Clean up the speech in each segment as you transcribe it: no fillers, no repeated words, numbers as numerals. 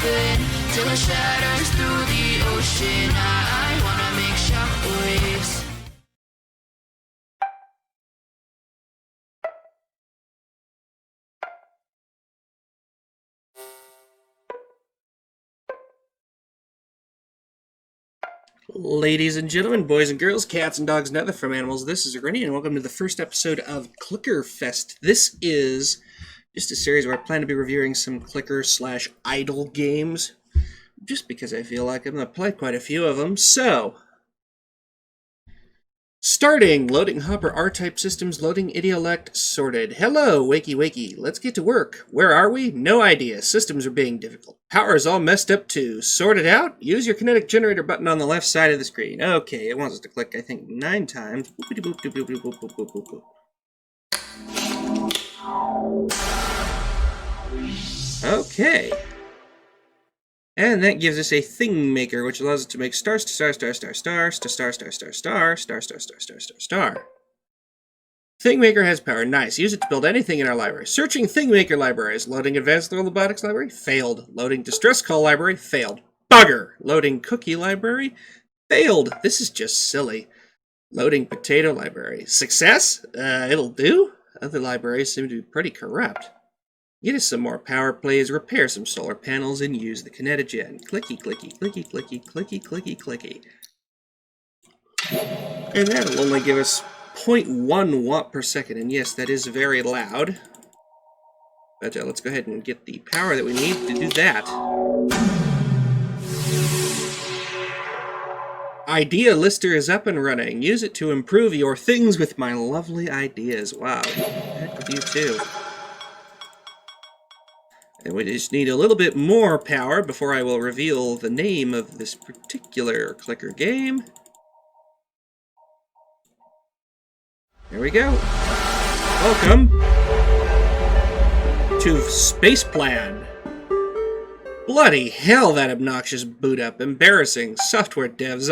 open till it shatters through the ocean. I wanna make shockwaves. Ladies and gentlemen, boys and girls, cats and dogs and other from animals, this is Rennie, and welcome to the first episode of Clickerfest. This is just a series where I plan to be reviewing some clicker/idle games, just because I feel like I've played quite a few of them. So, starting, loading Hopper R-type systems, loading Idiolect, sorted. Hello, wakey wakey, let's get to work. Where are we? No idea. Systems are being difficult. Power is all messed up too. Sort it out? Use your Kinetic Generator button on the left side of the screen. Okay, it wants us to click, I think, 9 times. Okay. And that gives us a thing maker, which allows us to make star. Thing maker has power. Nice. Use it to build anything in our library. Searching thing maker libraries. Loading advanced robotics library. Failed. Loading distress call library. Failed. Bugger. Loading cookie library. Failed. This is just silly. Loading potato library. Success? It'll do. Other libraries seem to be pretty corrupt. Get us some more power, please. Repair some solar panels and use the Kinetic Gen. Clicky, clicky, clicky, clicky, clicky, clicky, clicky. And that'll only give us 0.1 watt per second. And yes, that is very loud. But let's go ahead and get the power that we need to do that. Idea Lister is up and running. Use it to improve your things with my lovely ideas. Wow, that could you too. And we just need a little bit more power before I will reveal the name of this particular clicker game. There we go. Welcome to SPACEPLAN. Bloody hell, that obnoxious boot up. Embarrassing. Software devs,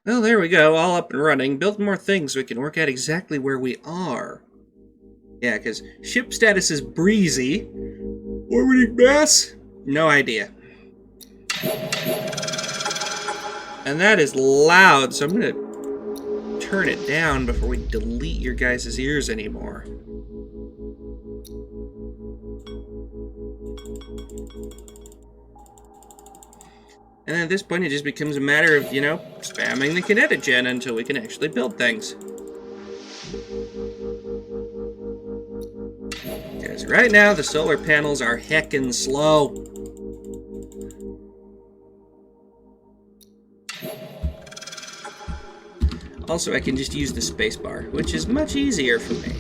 Well, there we go, all up and running. Build more things so we can work out exactly where we are. Yeah, because ship status is breezy. Orbiting mass? No idea. And that is loud, so I'm going to turn it down before we delete your guys' ears anymore. And then at this point, it just becomes a matter of, spamming the Kinetic Gen until we can actually build things. Because right now, the solar panels are heckin' slow. Also, I can just use the spacebar, which is much easier for me.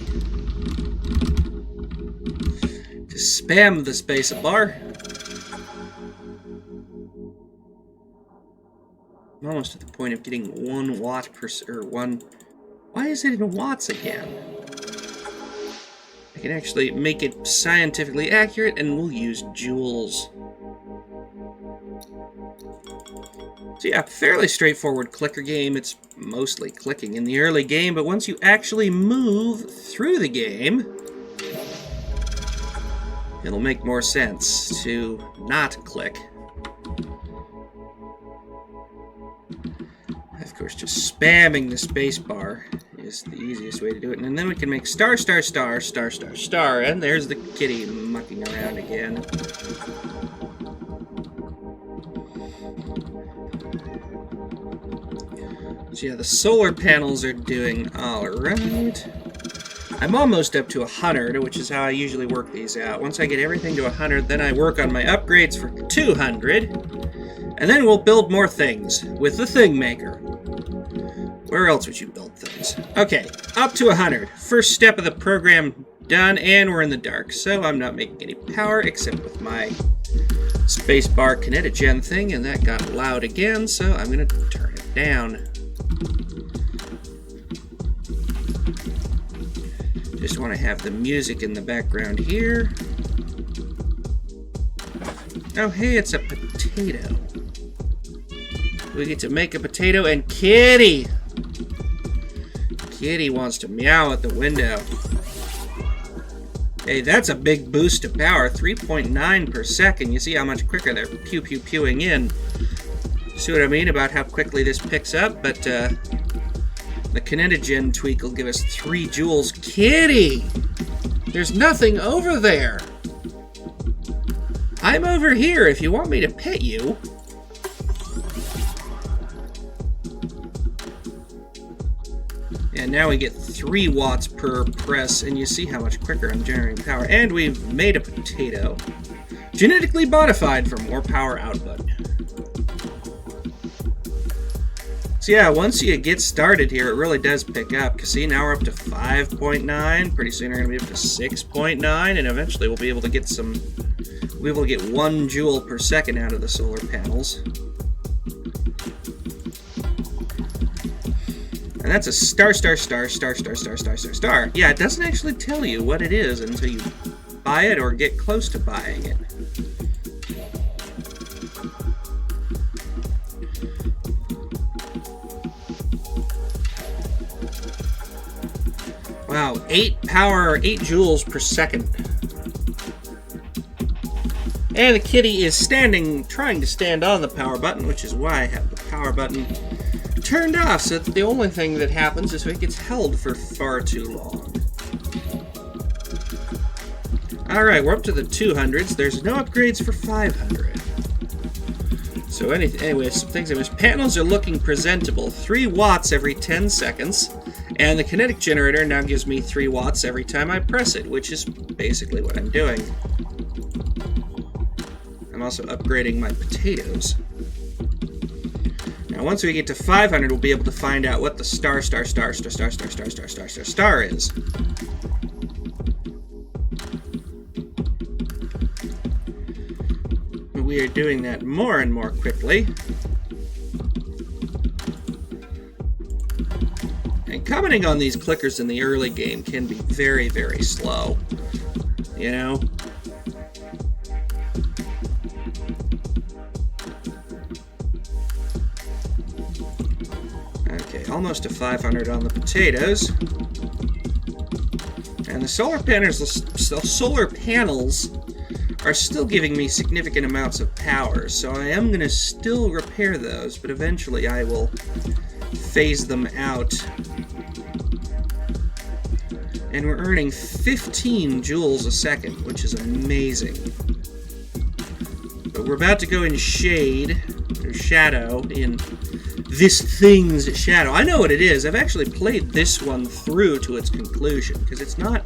To spam the spacebar. I'm almost at the point of getting 1 watt per... or 1... Why is it in watts again? I can actually make it scientifically accurate, and we'll use joules. So yeah, fairly straightforward clicker game. It's mostly clicking in the early game, but once you actually move through the game, it'll make more sense to not click. Of course, just spamming the spacebar is the easiest way to do it. And then we can make star, star, star, star, star, star. And there's the kitty mucking around again. So yeah, the solar panels are doing alright. I'm almost up to 100, which is how I usually work these out. Once I get everything to 100, then I work on my upgrades for 200. And then we'll build more things with the thing maker. Where else would you build things? Okay, up to 100. First step of the program done, and we're in the dark. So I'm not making any power except with my spacebar Kinetic Gen thing, and that got loud again, so I'm going to turn it down. Just want to have the music in the background here. Oh, hey, it's a potato. We get to make a potato, and Kitty! Kitty wants to meow at the window. Hey, that's a big boost to power. 3.9 per second. You see how much quicker they're pew-pew-pewing in. See what I mean about how quickly this picks up? But the Kinetic Gen tweak will give us 3 joules. Kitty! There's nothing over there. I'm over here if you want me to pet you. And now we get 3 watts per press, and you see how much quicker I'm generating power. And we've made a potato. Genetically modified for more power output. So yeah, once you get started here, it really does pick up. Because see, now we're up to 5.9. Pretty soon we're going to be up to 6.9, and eventually we'll be able to get some... We'll be able to get 1 joule per second out of the solar panels. And that's a Starstar. Yeah, it doesn't actually tell you what it is until you buy it or get close to buying it. Wow, 8 joules per second. And the kitty is trying to stand on the power button, which is why I have the power button turned off, so that the only thing that happens is it gets held for far too long. Alright, we're up to the 200s. There's no upgrades for 500. So anyways, some things I missed. Panels are looking presentable. 3 watts every 10 seconds. And the Kinetic Generator now gives me 3 watts every time I press it, which is basically what I'm doing. I'm also upgrading my potatoes. Now, once we get to 500, we'll be able to find out what the Starstar is. We are doing that more and more quickly. And commenting on these clickers in the early game can be very, very slow. You know? Okay, almost to 500 on the potatoes. And the solar panels are still giving me significant amounts of power, so I am going to still repair those, but eventually I will phase them out. And we're earning 15 joules a second, which is amazing. But we're about to go in shadow, in this thing's shadow. I know what it is. I've actually played this one through to its conclusion, because it's not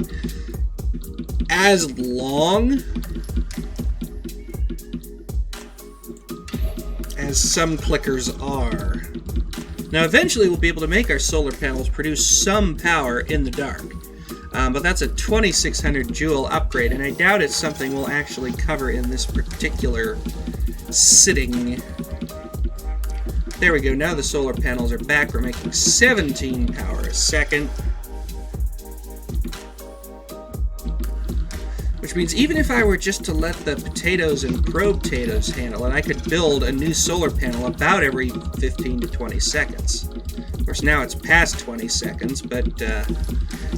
as long as some clickers are. Now, eventually we'll be able to make our solar panels produce some power in the dark. But that's a 2600 joule upgrade, and I doubt it's something we'll actually cover in this particular sitting. There we go, now the solar panels are back. We're making 17 power a second. Which means even if I were just to let the potatoes and probe potatoes handle it, I could build a new solar panel about every 15 to 20 seconds. Of course, now it's past 20 seconds, but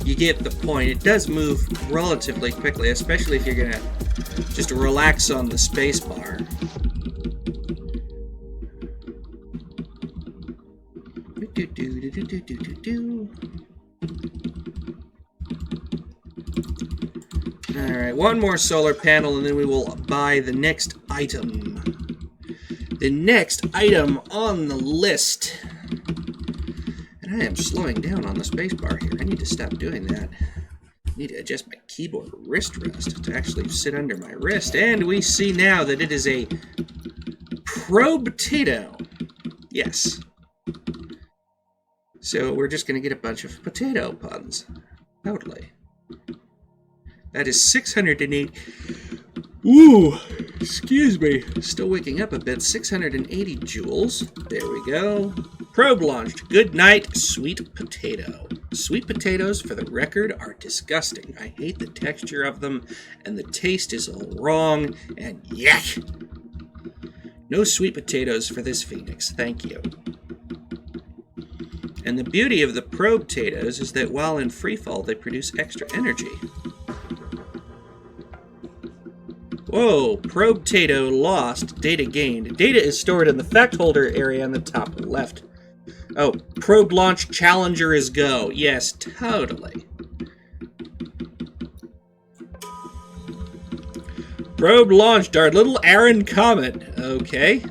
you get the point. It does move relatively quickly, especially if you're going to just relax on the space bar. Alright, one more solar panel and then we will buy the next item. The next item on the list. And I am slowing down on the spacebar here. I need to stop doing that. I need to adjust my keyboard wrist rest to actually sit under my wrist. And we see now that it is a probe potato. Yes. So we're just going to get a bunch of potato puns. Totally. That is 608. Ooh, excuse me. Still waking up a bit. 680 joules. There we go. Probe launched. Good night, sweet potato. Sweet potatoes, for the record, are disgusting. I hate the texture of them, and the taste is all wrong, and yuck. No sweet potatoes for this Phoenix. Thank you. And the beauty of the probe potatoes is that while in freefall, they produce extra energy. Whoa, probe Tato lost, data gained. Data is stored in the fact holder area on the top left. Oh, probe launch Challenger is go. Yes, totally. Probe launched our little Aaron Comet. Okay.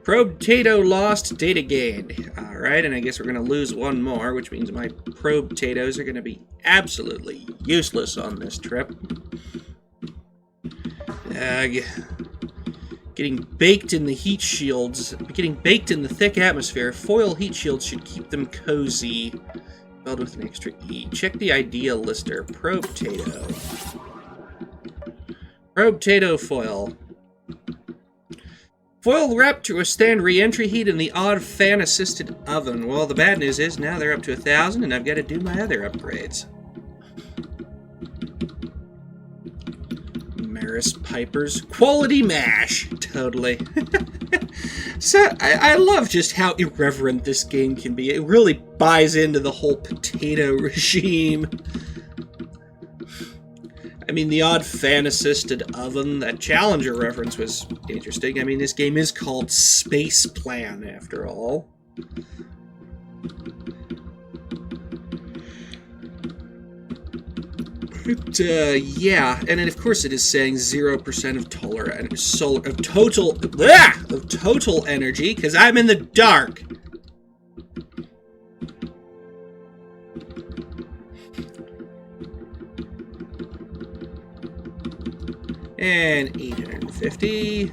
Probe Tato lost, data gained. Alright, and I guess we're going to lose one more, which means my probe Tatos are going to be absolutely useless on this trip. Getting baked in the heat shields, getting baked in the thick atmosphere. Foil heat shields should keep them cozy. Spelled with an extra E. Check the idea lister. Probe Tato. Probe Tato foil. Foil wrap to withstand re-entry heat in the odd fan-assisted oven. Well, the bad news is now they're up to 1,000, and I've got to do my other upgrades. Maris Pipers. Quality mash! Totally. So, I love just how irreverent this game can be. It really buys into the whole potato regime. I mean, the odd fan-assisted oven, that Challenger reference was interesting. I mean, this game is called SPACEPLAN, after all. But, yeah, and then of course it is saying 0% of total energy, because I'm in the dark. And 850.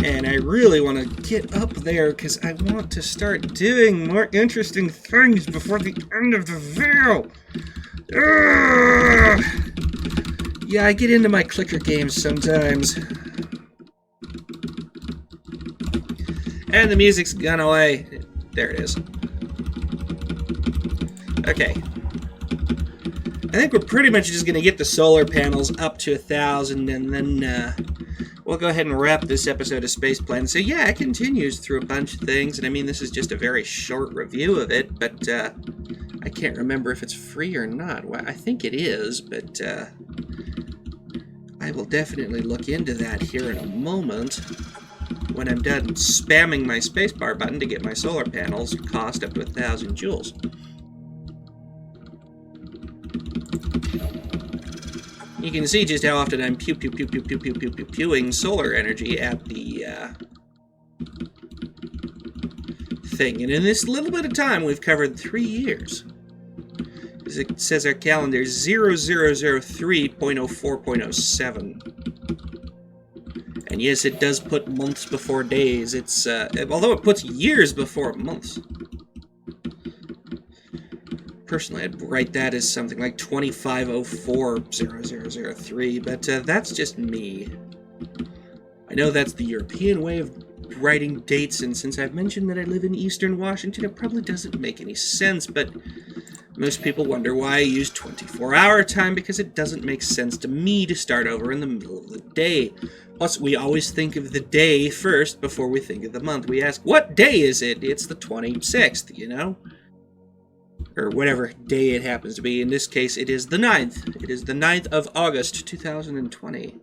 And I really want to get up there because I want to start doing more interesting things before the end of the video. Yeah, I get into my clicker games sometimes. And the music's gone away. There it is. Okay. I think we're pretty much just going to get the solar panels up to 1,000, and then we'll go ahead and wrap this episode of SPACEPLAN. So yeah, it continues through a bunch of things, and I mean, this is just a very short review of it, but I can't remember if it's free or not. Well, I think it is, but I will definitely look into that here in a moment when I'm done spamming my spacebar button to get my solar panels cost up to 1,000 joules. You can see just how often I'm pewing solar energy at the thing. And in this little bit of time, we've covered 3 years. As it says our calendar, 0003.04.07. And yes, it does put months before days. It's although it puts years before months. Personally, I'd write that as something like 2504.0003, but that's just me. I know that's the European way of writing dates, and since I've mentioned that I live in Eastern Washington, it probably doesn't make any sense, but most people wonder why I use 24-hour time, because it doesn't make sense to me to start over in the middle of the day. Plus, we always think of the day first before we think of the month. We ask, what day is it? It's the 26th, you know? Or whatever day it happens to be. In this case, it is the 9th. It is the 9th of August, 2020.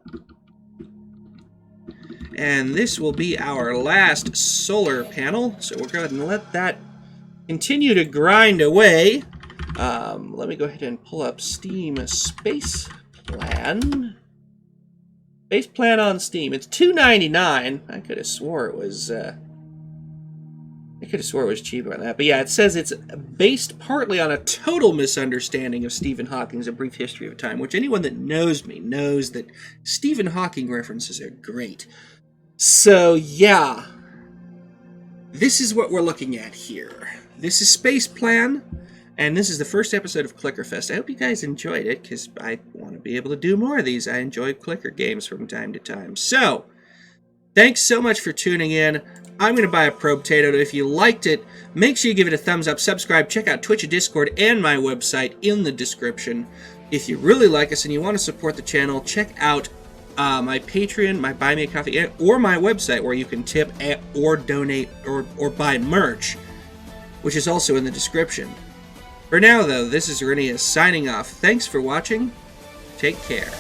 And this will be our last solar panel, so we'll go ahead and let that continue to grind away. Let me go ahead and pull up Steam SPACEPLAN. SPACEPLAN on Steam. It's $2.99. I could have swore it was cheaper than that. But yeah, it says it's based partly on a total misunderstanding of Stephen Hawking's A Brief History of Time, which anyone that knows me knows that Stephen Hawking references are great. So yeah, this is what we're looking at here. This is SPACEPLAN, and this is the first episode of Clickerfest. I hope you guys enjoyed it, because I want to be able to do more of these. I enjoy clicker games from time to time. So, thanks so much for tuning in. I'm going to buy a probe Tato. If you liked it, make sure you give it a thumbs up, subscribe, check out Twitch, Discord, and my website in the description. If you really like us and you want to support the channel, check out my Patreon, my Buy Me a Coffee, or my website where you can tip or donate or buy merch, which is also in the description. For now, though, this is Renia signing off. Thanks for watching. Take care.